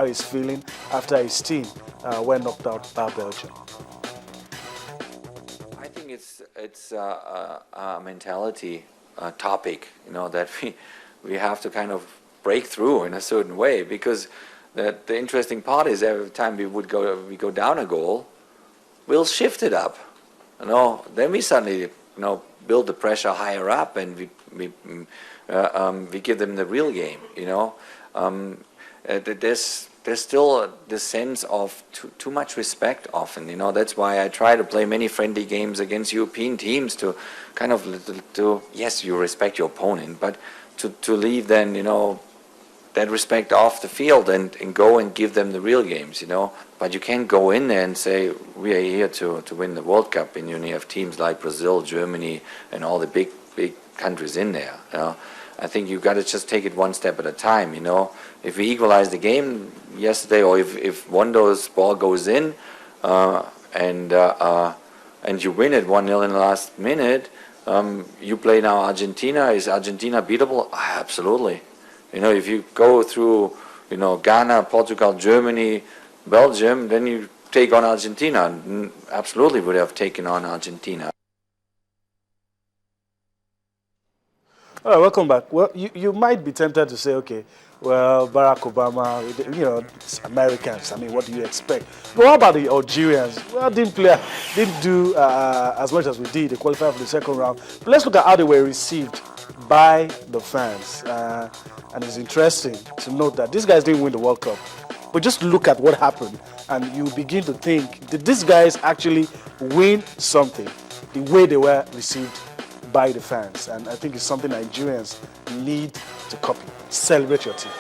how he's feeling after his team were knocked out by Belgium. I think it's a mentality topic, you know, that we have to kind of break through in a certain way, because the interesting part is every time we go down a goal, we'll shift it up, you know. Then we suddenly, you know, build the pressure higher up, and we give them the real game, you know. There's still this sense of too much respect often, you know. That's why I try to play many friendly games against European teams to kind of yes, you respect your opponent, but to leave then, you know, that respect off the field and go and give them the real games, you know. But you can't go in there and say we are here to win the World Cup, and you only have teams like Brazil, Germany, and all the big countries in there, you know. I think you've got to just take it one step at a time, you know. If we equalize the game yesterday, or if Wondo's ball goes in and you win it 1-0 in the last minute, you play now Argentina. Is Argentina beatable? Absolutely. You know, if you go through, you know, Ghana, Portugal, Germany, Belgium, then you take on Argentina. Absolutely would have taken on Argentina. All right, welcome back. Well, you might be tempted to say, okay, well, Barack Obama, you know, it's Americans. I mean, what do you expect? But what about the Algerians? Well, didn't do as much as we did. They qualified for the second round. But let's look at how they were received by the fans. And it's interesting to note that these guys didn't win the World Cup. But just look at what happened, and you begin to think, did these guys actually win something? The way they were received by the fans. And I think it's something Nigerians need to copy. Celebrate your team.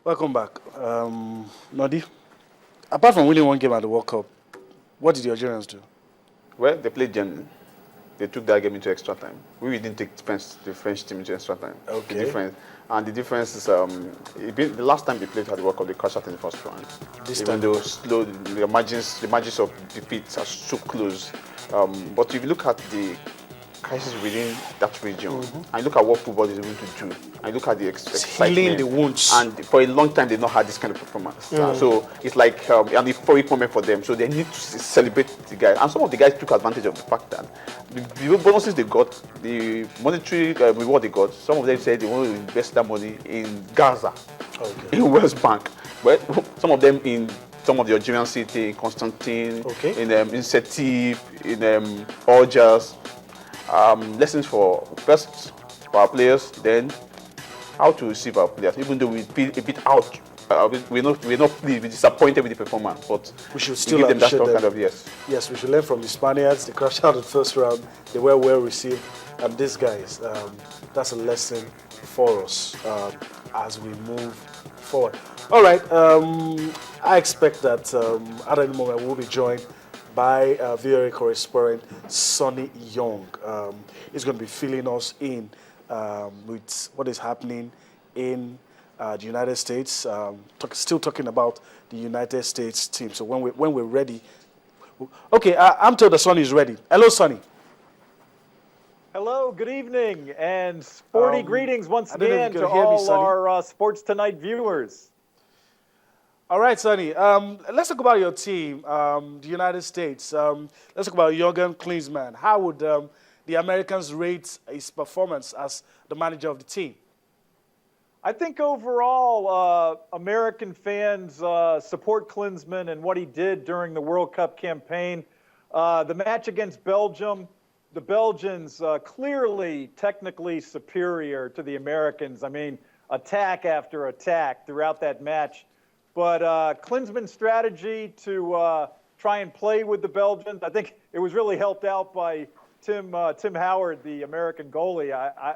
Welcome back. Nodi, apart from winning one game at the World Cup, what did the Algerians do? Well, they played gently. They took that game into extra time. We didn't take the French team into extra time. Okay. The difference is the last time they played at the World Cup, they crashed out in the first round. Even though slow, the margins of defeat are so close. But if you look at the crisis within that region. And look at what football is able to do. And look at the excitement. Healing the wounds. And for a long time, they've not had this kind of performance. So it's like an euphoric moment for them. So they need to celebrate the guys. And some of the guys took advantage of the fact that the bonuses they got, the monetary reward they got, some of them said they want to invest that money in Gaza, in West Bank. But some of them in some of the Algerian city, in Constantine, in Setif, in Algiers. Lessons for first for our players, then how to receive our players. Even though we feel a bit out, we're not pleased, we're disappointed with the performance, but we should still give them that appreciate kind of Yes, we should learn from the Spaniards. They crashed out in the first round. They were well received, and these guys, that's a lesson for us as we move forward. All right, I expect that at any moment we'll be joined by VOA correspondent Sonny Young. He's going to be filling us in with what is happening in the United States. Still talking about the United States team. So when we're ready, okay, I'm told that Sonny is ready. Hello, Sonny. Hello, good evening, and sporty greetings once again to hear me, all our Sports Tonight viewers. All right, Sonny. Let's talk about your team, the United States. Let's talk about Jürgen Klinsmann. How would the Americans rate his performance as the manager of the team? I think overall, American fans support Klinsmann and what he did during the World Cup campaign. The match against Belgium, the Belgians clearly technically superior to the Americans. I mean, attack after attack throughout that match. But Klinsmann's strategy to try and play with the Belgians, I think it was really helped out by Tim Howard, the American goalie.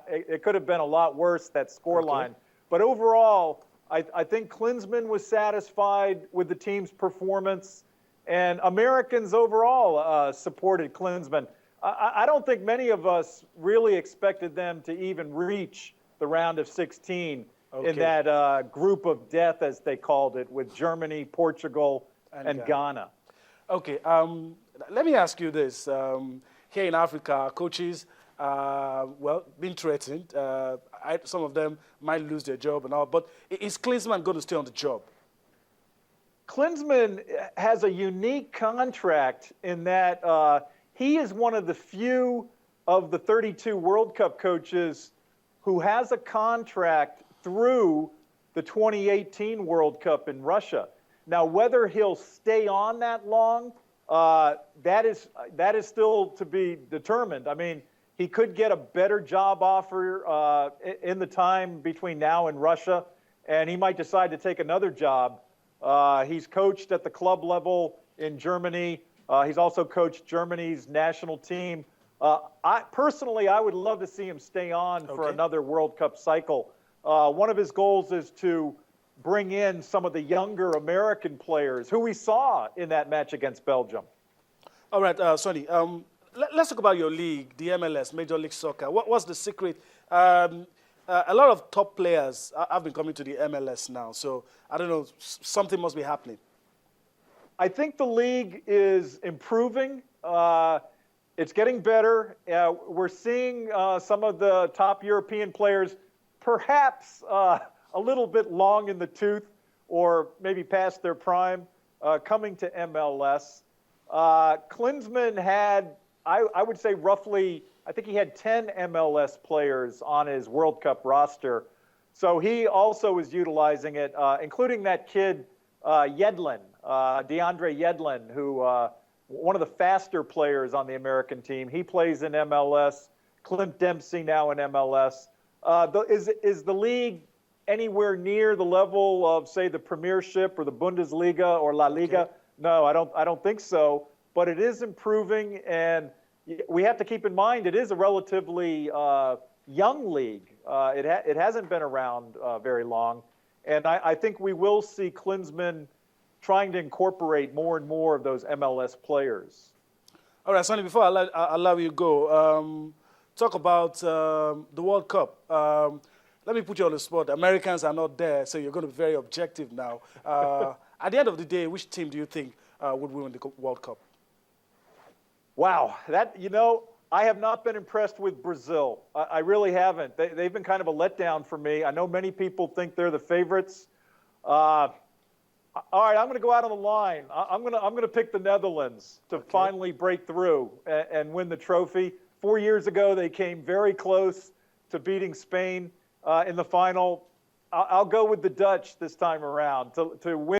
It could have been a lot worse, that scoreline. But overall, I think Klinsmann was satisfied with the team's performance, and Americans overall supported Klinsmann. I don't think many of us really expected them to even reach the round of 16. In that group of death, as they called it, with Germany, Portugal, and Ghana. Okay, let me ask you this. Here in Africa, coaches, being threatened. Some of them might lose their job and all, but is Klinsmann going to stay on the job? Klinsmann has a unique contract in that he is one of the few of the 32 World Cup coaches who has a contract through the 2018 World Cup in Russia. Now, whether he'll stay on that long, that is still to be determined. I mean, he could get a better job offer in the time between now and Russia, and he might decide to take another job. He's coached at the club level in Germany. He's also coached Germany's national team. I would love to see him stay on for another World Cup cycle. One of his goals is to bring in some of the younger American players who we saw in that match against Belgium. All right, Sonny, let's talk about your league, the MLS, Major League Soccer. What's the secret? A lot of top players have been coming to the MLS now, so I don't know, something must be happening. I think the league is improving. It's getting better. We're seeing some of the top European players perhaps a little bit long in the tooth or maybe past their prime coming to MLS. Klinsmann had, I would say roughly, I think he had 10 MLS players on his World Cup roster. So he also is utilizing it, including that kid Yedlin, DeAndre Yedlin, who one of the faster players on the American team. He plays in MLS. Clint Dempsey now in MLS. Is the league anywhere near the level of, say, the Premiership or the Bundesliga or La Liga? No, I don't think so. But it is improving, and we have to keep in mind it is a relatively young league. It hasn't been around very long, and I think we will see Klinsmann trying to incorporate more and more of those MLS players. All right, Sonny, before I allow you go, talk about the World Cup. Let me put you on the spot. The Americans are not there, so you're going to be very objective now. At the end of the day, which team do you think would win the World Cup? Wow, I have not been impressed with Brazil. I really haven't. They've been kind of a letdown for me. I know many people think they're the favorites. All right, I'm going to go out on the line. I'm going to pick the Netherlands to finally break through and win the trophy. 4 years ago, they came very close to beating Spain in the final. I'll go with the Dutch this time around to win.